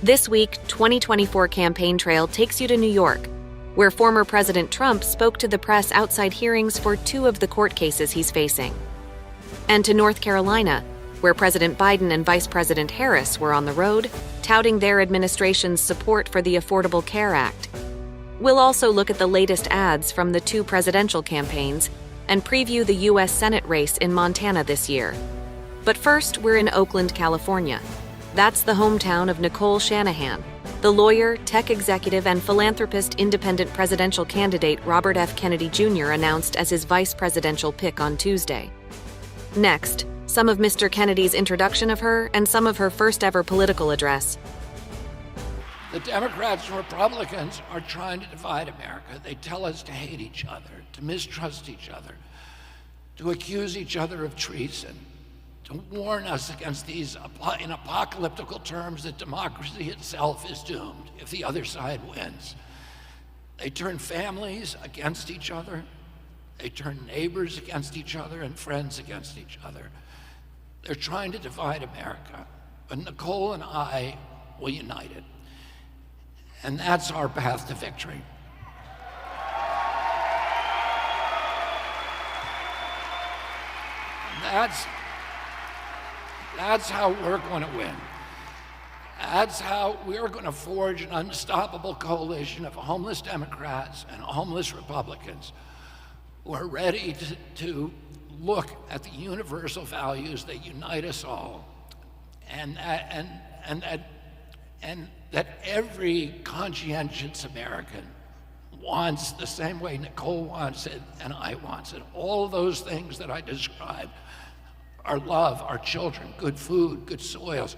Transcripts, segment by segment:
This week, 2024 campaign trail takes you to New York, where former President Trump spoke to the press outside hearings for 2 of the court cases he's facing. And to North Carolina, where President Biden and Vice President Harris were on the road, touting their administration's support for the Affordable Care Act. We'll also look at the latest ads from the 2 presidential campaigns and preview the U.S. Senate race in Montana this year. But first, we're in Oakland, California. That's the hometown of Nicole Shanahan, the lawyer, tech executive, and philanthropist independent presidential candidate Robert F. Kennedy Jr. announced as his vice presidential pick on Tuesday. Next, some of Mr. Kennedy's introduction of her and some of her first-ever political address. The Democrats and Republicans are trying to divide America. They tell us to hate each other, to mistrust each other, to accuse each other of treason, to warn us against these, in apocalyptical terms, that democracy itself is doomed if the other side wins. They turn families against each other. They turn neighbors against each other and friends against each other. They're trying to divide America, but Nicole and I will unite it. And that's our path to victory. That's how we're going to win. That's how we're going to forge an unstoppable coalition of homeless Democrats and homeless Republicans who are ready to look at the universal values that unite us all, and that every conscientious American wants the same way Nicole wants it and I wants it. All those things that I described: our love, our children, good food, good soils,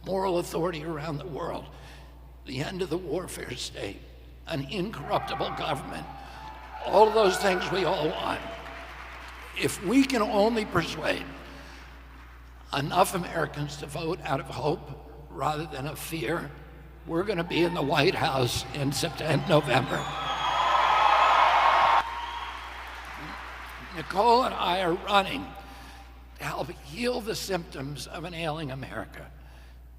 moral authority around the world, the end of the warfare state, an incorruptible government. All of those things we all want. If we can only persuade enough Americans to vote out of hope rather than of fear, we're going to be in the White House in November. Nicole and I are running to help heal the symptoms of an ailing America,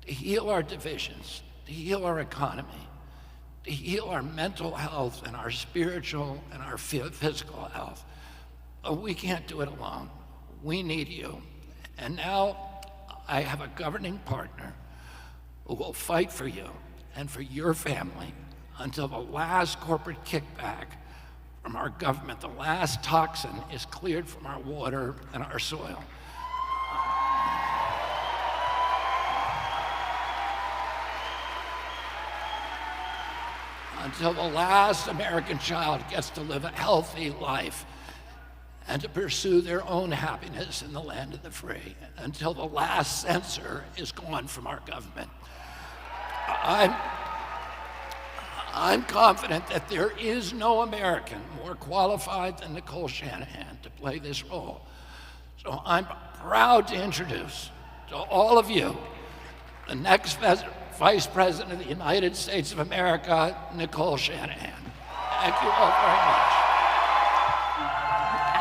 to heal our divisions, to heal our economy, to heal our mental health and our spiritual and our physical health. But we can't do it alone. We need you. And now I have a governing partner who will fight for you and for your family until the last corporate kickback from our government, the last toxin, is cleared from our water and our soil. Until the last American child gets to live a healthy life and to pursue their own happiness in the land of the free, until the last censor is gone from our government. I'm confident that there is no American more qualified than Nicole Shanahan to play this role. So I'm proud to introduce to all of you the next Vice President of the United States of America, Nicole Shanahan. Thank you all very much.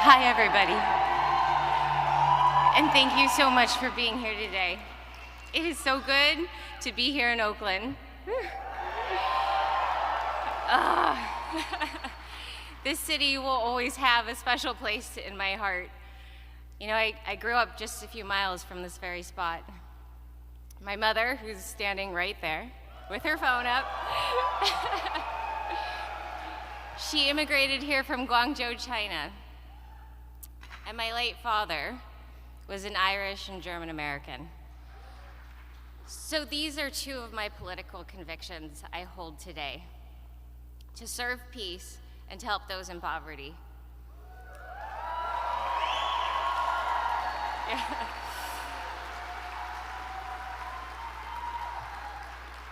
Hi, everybody. And thank you so much for being here today. It is so good to be here in Oakland. This city will always have a special place in my heart. You know, I grew up just a few miles from this very spot. My mother, who's standing right there with her phone up, she immigrated here from Guangzhou, China. And my late father was an Irish and German American. So these are 2 of my political convictions I hold today: to serve peace and to help those in poverty. Yeah.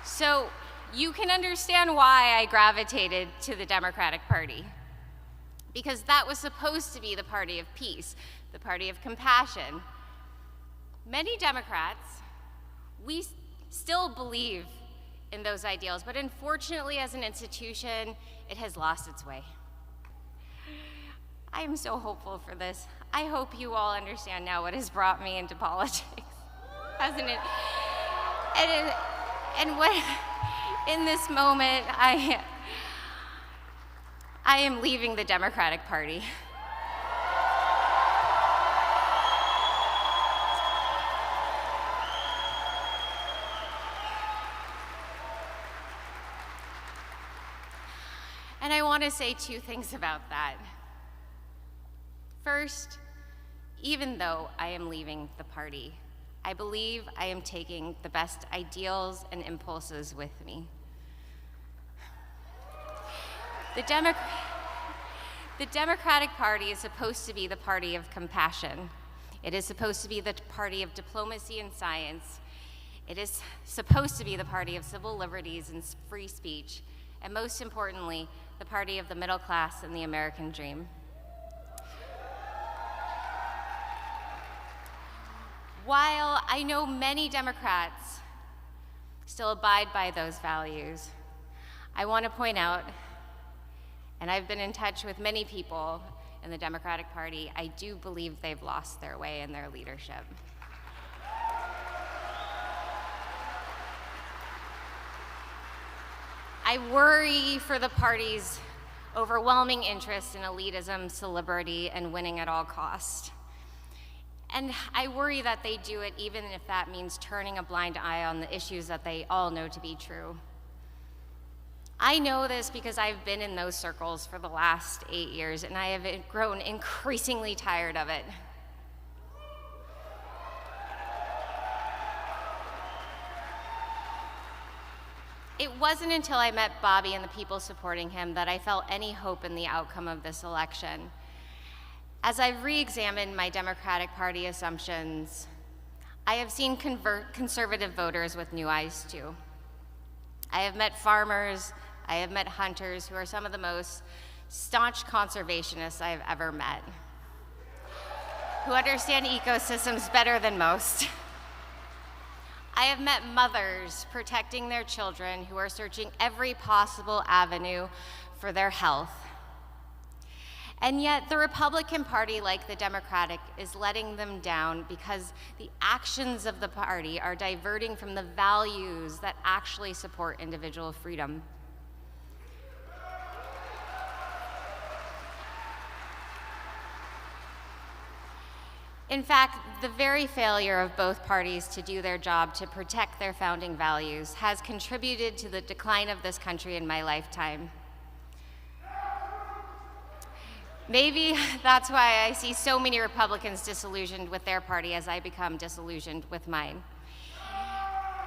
So you can understand why I gravitated to the Democratic Party, because that was supposed to be the party of peace, the party of compassion. Many Democrats, we still believe in those ideals, but unfortunately, as an institution, it has lost its way. I am so hopeful for this. I hope you all understand now what has brought me into politics. And what, in this moment, I am leaving the Democratic Party. And I want to say two things about that. First, even though I am leaving the party, I believe I am taking the best ideals and impulses with me. The Democratic Party is supposed to be the party of compassion. It is supposed to be the party of diplomacy and science. It is supposed to be the party of civil liberties and free speech, and most importantly, the party of the middle class and the American dream. While I know many Democrats still abide by those values, I want to point out, and I've been in touch with many people in the Democratic Party, I do believe they've lost their way in their leadership. I worry for the party's overwhelming interest in elitism, celebrity, and winning at all costs. And I worry that they do it even if that means turning a blind eye on the issues that they all know to be true. I know this because I've been in those circles for the last 8 years, and I have grown increasingly tired of it. It wasn't until I met Bobby and the people supporting him that I felt any hope in the outcome of this election. As I've re-examined my Democratic Party assumptions, I have seen conservative voters with new eyes too. I have met farmers, I have met hunters who are some of the most staunch conservationists I have ever met, who understand ecosystems better than most. I have met mothers protecting their children who are searching every possible avenue for their health. And yet the Republican Party, like the Democratic, is letting them down because the actions of the party are diverting from the values that actually support individual freedom. In fact, the very failure of both parties to do their job to protect their founding values has contributed to the decline of this country in my lifetime. Maybe that's why I see so many Republicans disillusioned with their party as I become disillusioned with mine.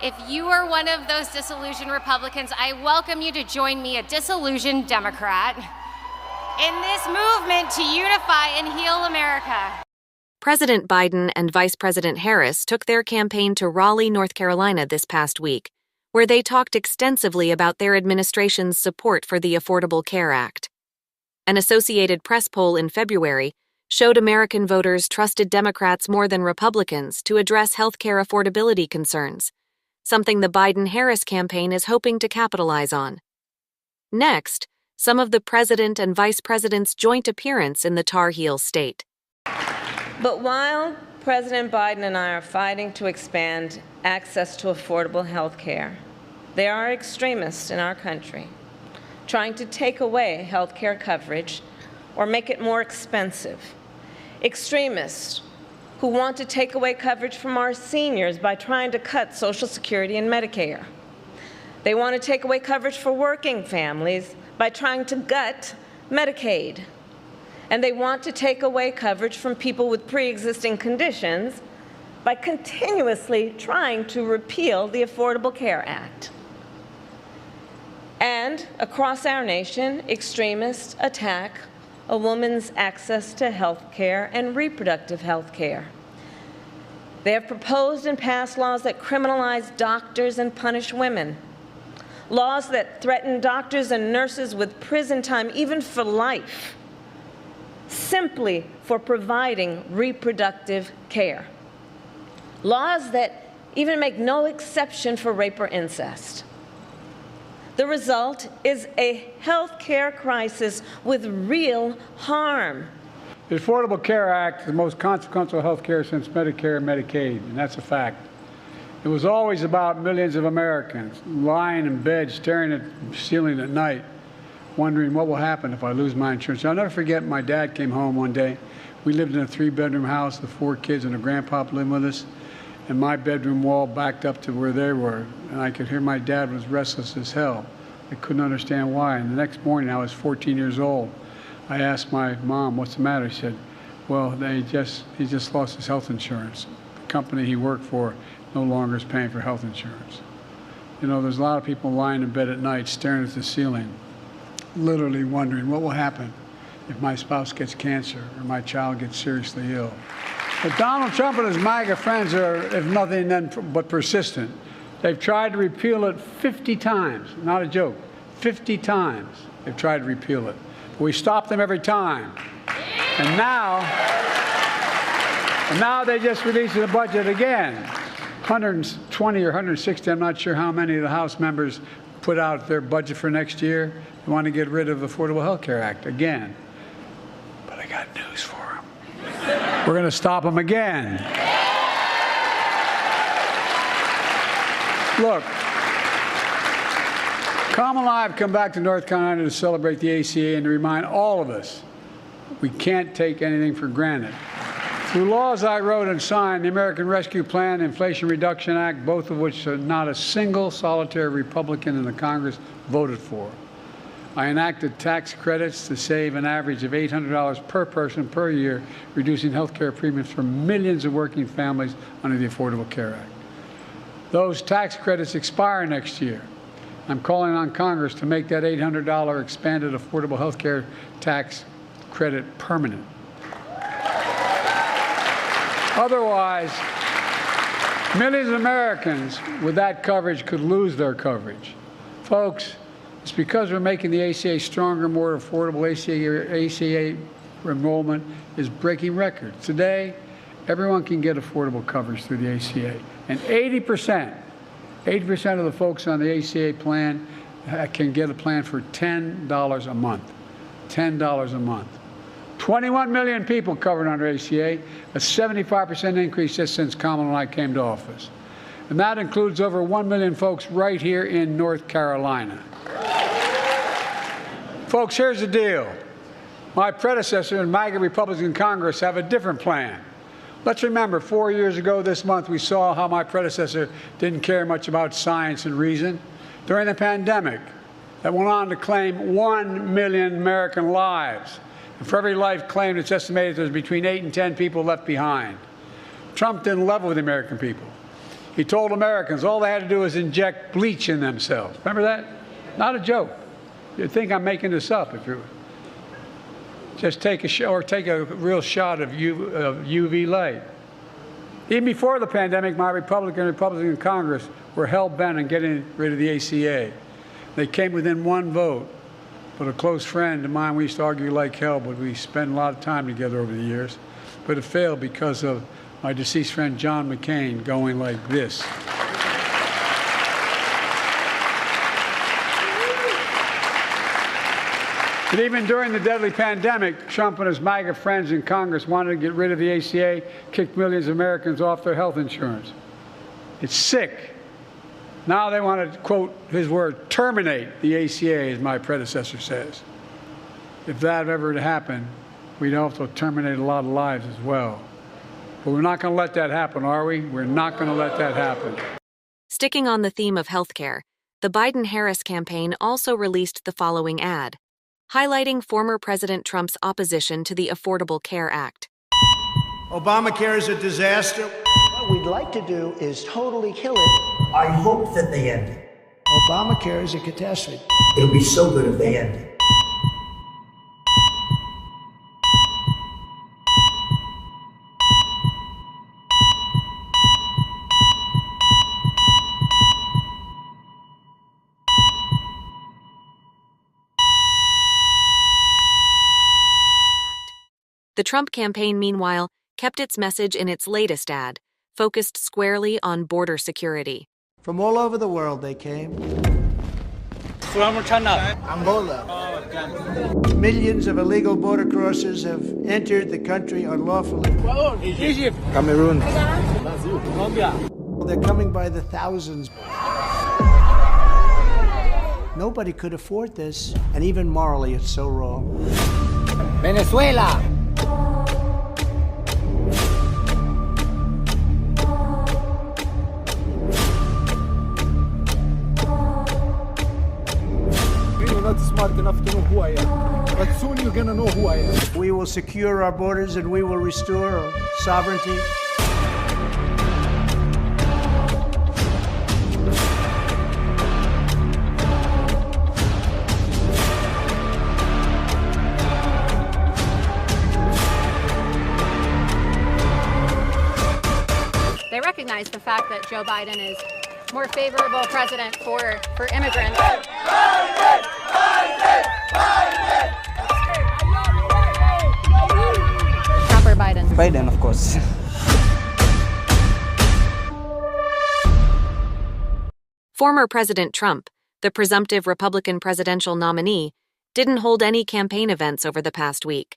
If you are one of those disillusioned Republicans, I welcome you to join me, a disillusioned Democrat, in this movement to unify and heal America. President Biden and Vice President Harris took their campaign to Raleigh, North Carolina this past week, where they talked extensively about their administration's support for the Affordable Care Act. An Associated Press poll in February showed American voters trusted Democrats more than Republicans to address health care affordability concerns, something the Biden-Harris campaign is hoping to capitalize on. Next, some of the president and vice president's joint appearance in the Tar Heel state. But while President Biden and I are fighting to expand access to affordable health care, there are extremists in our country trying to take away health care coverage or make it more expensive. Extremists who want to take away coverage from our seniors by trying to cut Social Security and Medicare. They want to take away coverage for working families by trying to gut Medicaid. And they want to take away coverage from people with pre-existing conditions by continuously trying to repeal the Affordable Care Act. And across our nation, extremists attack a woman's access to health care and reproductive health care. They have proposed and passed laws that criminalize doctors and punish women, laws that threaten doctors and nurses with prison time, even for life, simply for providing reproductive care. Laws that even make no exception for rape or incest. The result is a health care crisis with real harm. The Affordable Care Act is the most consequential health care since Medicare and Medicaid, and that's a fact. It was always about millions of Americans lying in bed, staring at the ceiling at night, wondering what will happen if I lose my insurance. I'll never forget my dad came home one day. We lived in a 3-bedroom house with 4 kids and a grandpop living with us. And my bedroom wall backed up to where they were. And I could hear my dad was restless as hell. I couldn't understand why. And the next morning, I was 14 years old. I asked my mom, what's the matter? She said, well, he just lost his health insurance. The company he worked for no longer is paying for health insurance. You know, there's a lot of people lying in bed at night staring at the ceiling, literally wondering what will happen if my spouse gets cancer or my child gets seriously ill. But Donald Trump and his MAGA friends are, if nothing but persistent. They've tried to repeal it 50 times, not a joke, 50 times they've tried to repeal it. But we stop them every time. And now they just released the budget again. 120 or 160, I'm not sure how many of the House members put out their budget for next year. They want to get rid of the Affordable Health Care Act again. But I got news for them. We're going to stop them again. Look, Kamala and I have come back to North Carolina to celebrate the ACA and to remind all of us we can't take anything for granted. Through laws I wrote and signed, the American Rescue Plan, the Inflation Reduction Act, both of which not a single solitary Republican in the Congress voted for. I enacted tax credits to save an average of $800 per person per year, reducing health care premiums for millions of working families under the Affordable Care Act. Those tax credits expire next year. I'm calling on Congress to make that $800 expanded affordable health care tax credit permanent. Otherwise, millions of Americans with that coverage could lose their coverage. Folks, it's because we're making the ACA stronger, more affordable. ACA enrollment is breaking records. Today, everyone can get affordable coverage through the ACA. And 80% of the folks on the ACA plan can get a plan for $10 a month. $10 a month. 21 million people covered under ACA, a 75% increase just since Kamala and I came to office. And that includes over 1 million folks right here in North Carolina. Folks, here's the deal. My predecessor and MAGA Republicans in Congress have a different plan. Let's remember, 4 years ago this month, we saw how my predecessor didn't care much about science and reason. During the pandemic, that went on to claim 1 million American lives. And for every life claimed, it's estimated there's between 8 and 10 people left behind. Trump didn't level with the American people. He told Americans all they had to do was inject bleach in themselves. Remember that? Not a joke. You'd think I'm making this up if you're just take a real shot of UV light. Even before the pandemic, my Republicans in Congress were hell-bent on getting rid of the ACA. They came within one vote. But a close friend of mine, we used to argue like hell, but we spent a lot of time together over the years. But it failed because of my deceased friend John McCain going like this. But even during the deadly pandemic, Trump and his MAGA friends in Congress wanted to get rid of the ACA, kick millions of Americans off their health insurance. It's sick. Now they want to, quote his word, terminate the ACA, as my predecessor says. If that ever happened, we'd also terminate a lot of lives as well. But we're not going to let that happen, are we? We're not going to let that happen. Sticking on the theme of healthcare, the Biden-Harris campaign also released the following ad, highlighting former President Trump's opposition to the Affordable Care Act. Obamacare is a disaster. What we'd like to do is totally kill it. I hope that they end it. Obamacare is a catastrophe. It'll be so good if they end it. The Trump campaign, meanwhile, kept its message in its latest ad, focused squarely on border security. From all over the world they came. From China. Angola. Millions of illegal border crossers have entered the country unlawfully. Egypt. Cameroon. Colombia. They're coming by the thousands. Nobody could afford this, and even morally, it's so wrong. Venezuela. You're not smart enough to know who I am, but soon you're gonna know who I am. We will secure our borders and we will restore our sovereignty. They recognize the fact that Joe Biden is more favorable president for immigrants. Trump or Biden? Biden, of course. Former President Trump, the presumptive Republican presidential nominee, didn't hold any campaign events over the past week.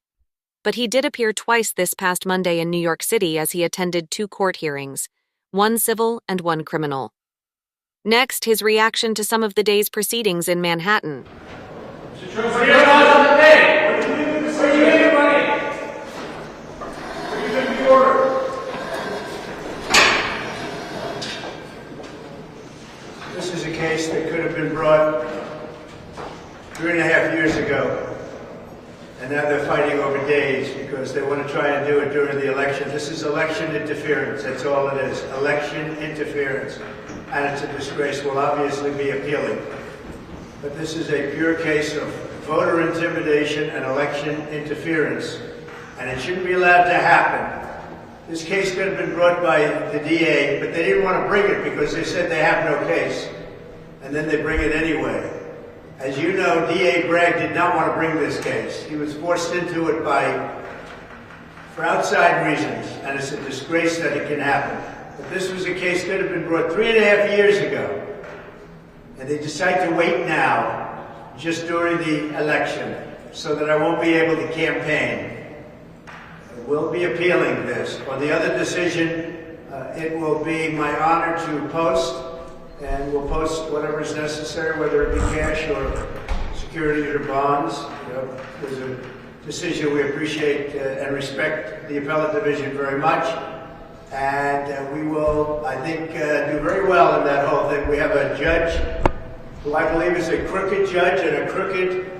But he did appear twice this past Monday in New York City as he attended 2 court hearings, one civil and one criminal. Next, his reaction to some of the day's proceedings in Manhattan. This is a case that could have been brought 3.5 years ago. And now they're fighting over days because they want to try and do it during the election. This is election interference. That's all it is. Election interference. And it's a disgrace. We'll obviously be appealing. But this is a pure case of voter intimidation and election interference. And it shouldn't be allowed to happen. This case could have been brought by the DA, but they didn't want to bring it because they said they have no case. And then they bring it anyway. As you know, DA Bragg did not want to bring this case. He was forced into it for outside reasons, and it's a disgrace that it can happen. But this was a case that could have been brought 3.5 years ago, and they decide to wait now, just during the election, so that I won't be able to campaign. We'll be appealing this. On the other decision, it will be my honor to post, and we'll post whatever is necessary, whether it be cash or securities or bonds. You know, there's a decision we appreciate and respect the appellate division very much. And we will, I think, do very well in that whole thing. We have a judge who I believe is a crooked judge and a crooked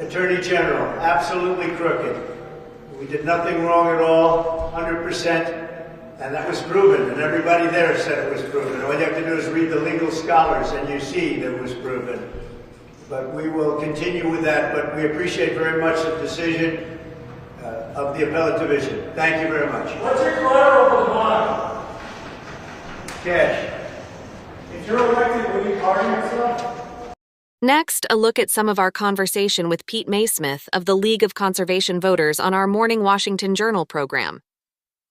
attorney general, absolutely crooked. We did nothing wrong at all, 100%. And that was proven, and everybody there said it was proven. All you have to do is read the legal scholars, and you see that it was proven. But we will continue with that, but we appreciate very much the decision of the appellate division. Thank you very much. What's your collateral for the bond? Cash. If you're elected, will you pardon yourself? Next, a look at some of our conversation with Pete Maysmith of the League of Conservation Voters on our Morning Washington Journal program.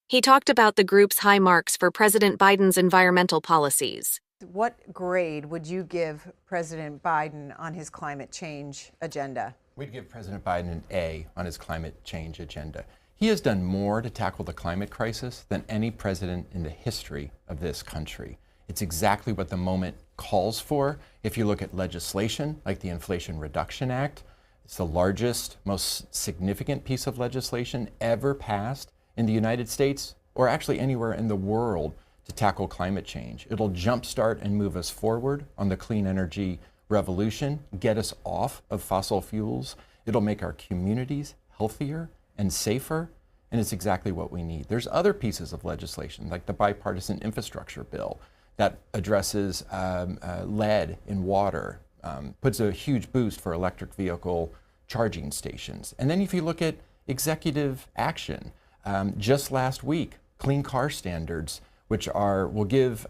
He talked about the group's high marks for President Biden's environmental policies. What grade would you give President Biden on his climate change agenda? We'd give President Biden an A on his climate change agenda. He has done more to tackle the climate crisis than any president in the history of this country. It's exactly what the moment calls for. If you look at legislation like the Inflation Reduction Act, it's the largest, most significant piece of legislation ever passed in the United States, or actually anywhere in the world, to tackle climate change. It'll jumpstart and move us forward on the clean energy revolution, get us off of fossil fuels. It'll make our communities healthier and safer, and it's exactly what we need. There's other pieces of legislation, like the bipartisan infrastructure bill that addresses lead in water, puts a huge boost for electric vehicle charging stations. And then if you look at executive action, just last week, clean car standards, which will give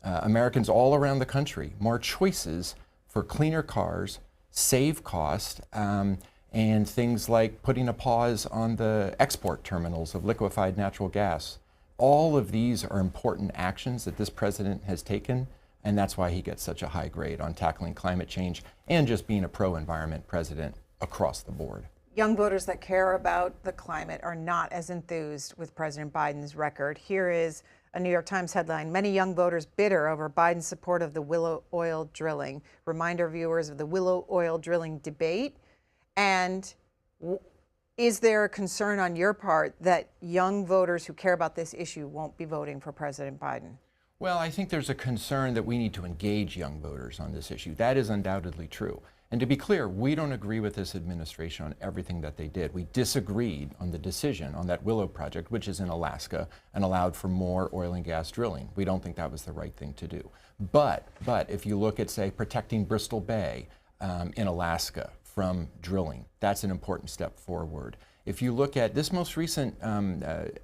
Americans all around the country more choices for cleaner cars, save cost, and things like putting a pause on the export terminals of liquefied natural gas. All of these are important actions that this president has taken, and that's why he gets such a high grade on tackling climate change and just being a pro-environment president across the board. Young voters that care about the climate are not as enthused with President Biden's record. Here is A New York Times headline, many young voters bitter over Biden's support of the Willow oil drilling. Reminder viewers of the Willow oil drilling debate. And is there a concern on your part that young voters who care about this issue won't be voting for President Biden? Well, I think there's a concern that we need to engage young voters on this issue. That is undoubtedly true. And to be clear, we don't agree with this administration on everything that they did. We disagreed on the decision on that Willow project, which is in Alaska, and allowed for more oil and gas drilling. We don't think that was the right thing to do. But if you look at, say, protecting Bristol Bay in Alaska from drilling, that's an important step forward. If you look at this most recent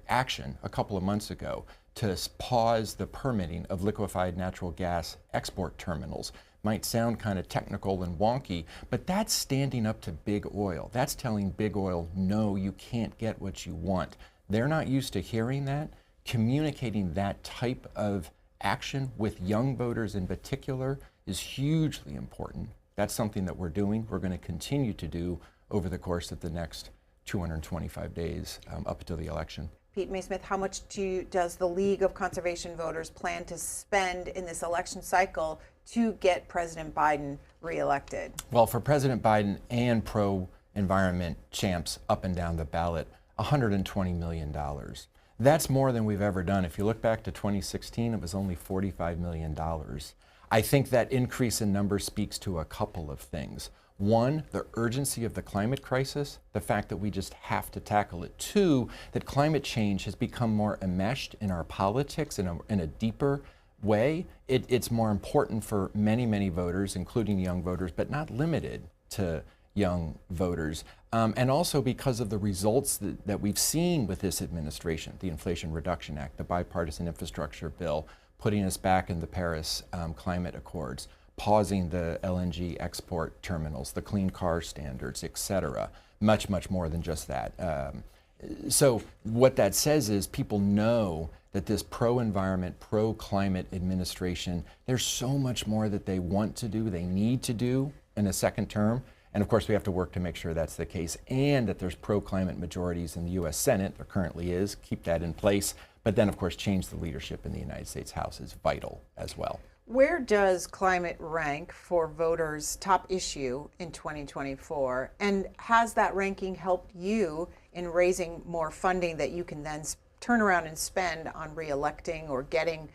action a couple of months ago to pause the permitting of liquefied natural gas export terminals, might sound kind of technical and wonky, but that's standing up to big oil. That's telling big oil, no, you can't get what you want. They're not used to hearing that. Communicating that type of action with young voters in particular is hugely important. That's something that we're doing. We're going to continue to do over the course of the next 225 days up until the election. Pete Maysmith, how much does the League of Conservation Voters plan to spend in this election cycle to get President Biden reelected? Well, for President Biden and pro-environment champs up and down the ballot, $120 million. That's more than we've ever done. If you look back to 2016, it was only $45 million. I think that increase in numbers speaks to a couple of things. One, the urgency of the climate crisis, the fact that we just have to tackle it. Two, that climate change has become more enmeshed in our politics in a deeper way. It's more important for many, many voters, including young voters, but not limited to young voters. And also because of the results that we've seen with this administration, the Inflation Reduction Act, the bipartisan infrastructure bill, putting us back in the Paris climate accords, pausing the LNG export terminals, the clean car standards, et cetera. Much, much more than just that. So what that says is people know that this pro-environment, pro-climate administration, there's so much more that they want to do, they need to do in a second term. And of course, we have to work to make sure that's the case, and that there's pro-climate majorities in the US Senate. There currently is. Keep that in place. But then, of course, change the leadership in the United States House is vital as well. Where does climate rank for voters' top issue in 2024? And has that ranking helped you in raising more funding that you can then turn around and spend on re-electing or getting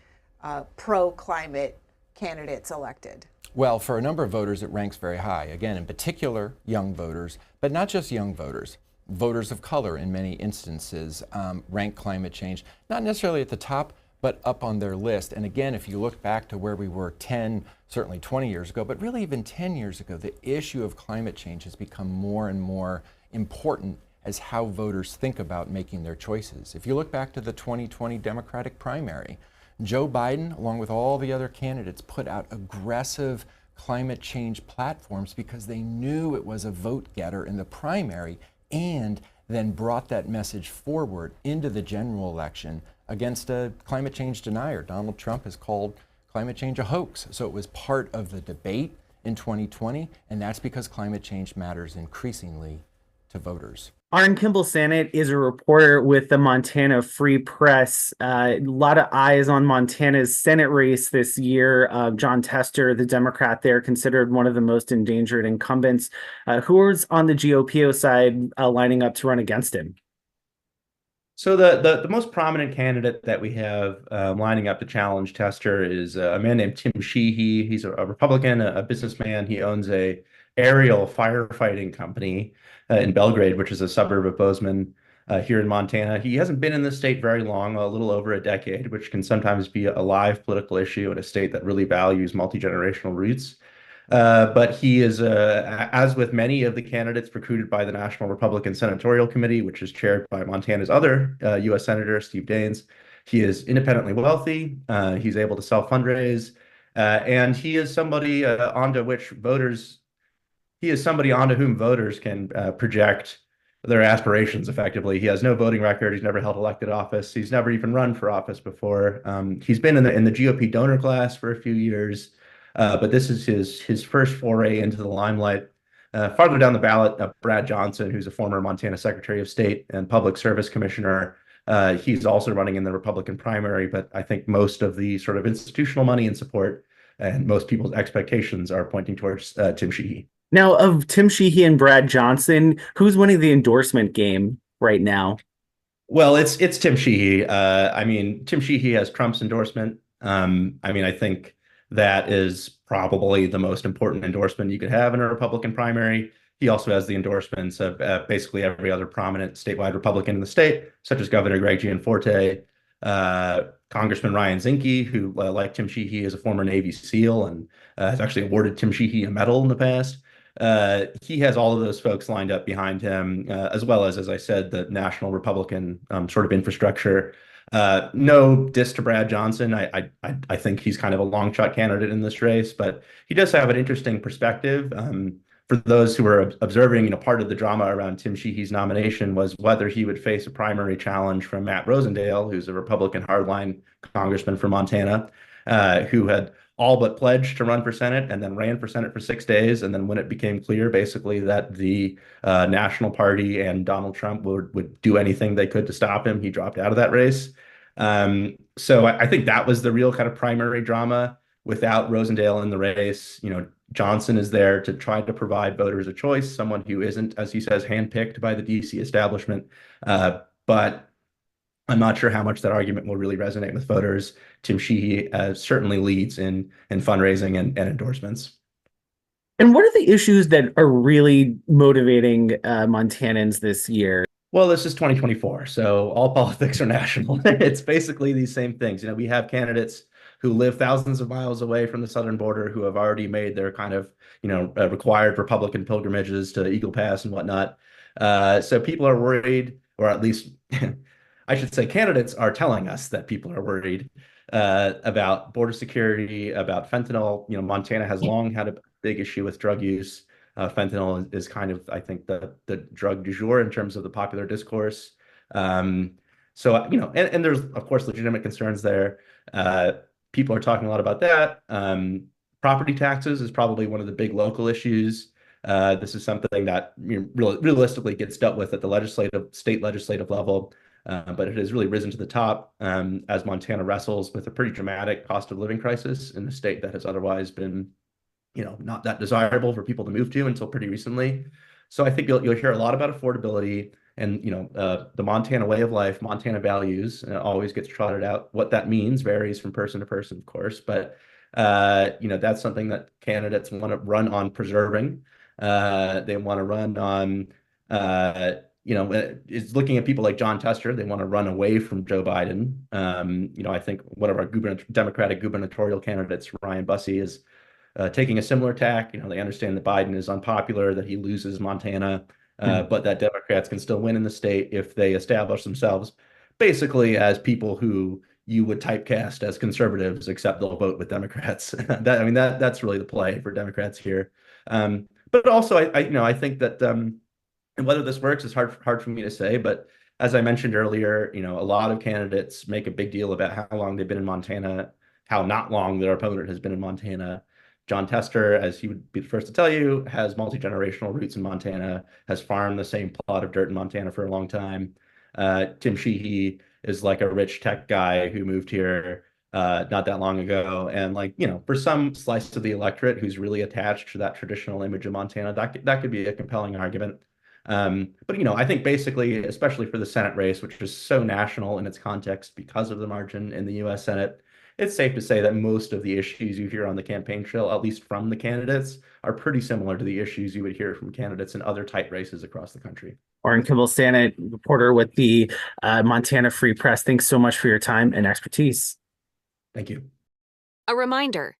pro-climate candidates elected? Well, for a number of voters, it ranks very high. Again, in particular, young voters, but not just young voters. Voters of color, in many instances, rank climate change, not necessarily at the top, but up on their list. And again, if you look back to where we were 10, certainly 20 years ago, but really even 10 years ago, the issue of climate change has become more and more important as how voters think about making their choices. If you look back to the 2020 Democratic primary, Joe Biden, along with all the other candidates, put out aggressive climate change platforms because they knew it was a vote getter in the primary, and then brought that message forward into the general election against a climate change denier. Donald Trump has called climate change a hoax. So it was part of the debate in 2020, and that's because climate change matters increasingly to voters. Arn Kimball-Sannett is a reporter with the Montana Free Press. A lot of eyes on Montana's Senate race this year. John Tester, the Democrat there, considered one of the most endangered incumbents. Who is on the GOP side lining up to run against him? So the most prominent candidate that we have lining up to challenge Tester is a man named Tim Sheehy. He's a Republican, a businessman. He owns a aerial firefighting company in Belgrade, which is a suburb of Bozeman here in Montana. He hasn't been in the state very long, a little over a decade, which can sometimes be a live political issue in a state that really values multi-generational roots. But he is, as with many of the candidates recruited by the National Republican Senatorial Committee, which is chaired by Montana's other U.S. Senator, Steve Daines, he is independently wealthy. He's able to self-fundraise, and he is somebody onto whom voters can project their aspirations effectively. He has no voting record. He's never held elected office. He's never even run for office before. He's been in the GOP donor class for a few years. But this is his first foray into the limelight. Farther down the ballot, Brad Johnson, who's a former Montana Secretary of State and Public Service Commissioner, He's also running in the Republican primary, but I think most of the sort of institutional money and support and most people's expectations are pointing towards Tim Sheehy. Now, of Tim Sheehy and Brad Johnson, who's winning the endorsement game right now? Well, it's Tim Sheehy. I mean, Tim Sheehy has Trump's endorsement. I mean, I think that is probably the most important endorsement you could have in a Republican primary. He also has the endorsements of basically every other prominent statewide Republican in the state, such as Governor Greg Gianforte, Congressman Ryan Zinke, who, like Tim Sheehy, is a former Navy SEAL and has actually awarded Tim Sheehy a medal in the past. He has all of those folks lined up behind him, as well as I said, the national Republican sort of infrastructure. No diss to Brad Johnson. I think he's kind of a long shot candidate in this race, but he does have an interesting perspective. For those who are observing, part of the drama around Tim Sheehy's nomination was whether he would face a primary challenge from Matt Rosendale, who's a Republican hardline congressman from Montana, who had all but pledged to run for Senate and then ran for Senate for 6 days. And then when it became clear, basically, that the National Party and Donald Trump would do anything they could to stop him, he dropped out of that race. So I think that was the real kind of primary drama. Without Rosendale in the race, Johnson is there to try to provide voters a choice, someone who isn't, as he says, handpicked by the DC establishment. But I'm not sure how much that argument will really resonate with voters. Tim Sheehy certainly leads in fundraising and endorsements. And what are the issues that are really motivating Montanans this year? Well, this is 2024, so all politics are national. It's basically these same things. We have candidates who live thousands of miles away from the southern border who have already made their kind of, required Republican pilgrimages to Eagle Pass and whatnot. So people are worried, or at least I should say candidates are telling us that people are worried about border security, about fentanyl. Montana has long had a big issue with drug use. Fentanyl is kind of, I think, the drug du jour in terms of the popular discourse. So, and there's, of course, legitimate concerns there. People are talking a lot about that. Property taxes is probably one of the big local issues. This is something that realistically gets dealt with at the state legislative level, but it has really risen to the top as Montana wrestles with a pretty dramatic cost of living crisis in a state that has otherwise been not that desirable for people to move to until pretty recently. So I think you'll hear a lot about affordability and the Montana way of life, Montana values always gets trotted out. What that means varies from person to person, of course, but that's something that candidates want to run on preserving. They want to run on is looking at people like John Tester. They want to run away from Joe Biden. I think one of our Democratic gubernatorial candidates, Ryan Bussey, is taking a similar tack. They understand that Biden is unpopular, that he loses Montana, but that Democrats can still win in the state if they establish themselves basically as people who you would typecast as conservatives, except they'll vote with Democrats. That's really the play for Democrats here. But also, I think that and whether this works is hard for me to say. But as I mentioned earlier, a lot of candidates make a big deal about how long they've been in Montana, how not long their opponent has been in Montana. John Tester, as he would be the first to tell you, has multi-generational roots in Montana, has farmed the same plot of dirt in Montana for a long time. Tim Sheehy is like a rich tech guy who moved here not that long ago. And for some slice of the electorate who's really attached to that traditional image of Montana, that could be a compelling argument. But I think basically, especially for the Senate race, which is so national in its context because of the margin in the U.S. Senate, it's safe to say that most of the issues you hear on the campaign trail, at least from the candidates, are pretty similar to the issues you would hear from candidates in other tight races across the country. Oren Kimball-Stannett, reporter with the Montana Free Press. Thanks so much for your time and expertise. Thank you. A reminder,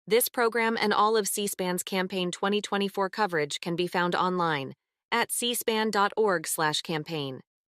this program and all of C-SPAN's campaign 2024 coverage can be found online at cspan.org/campaign.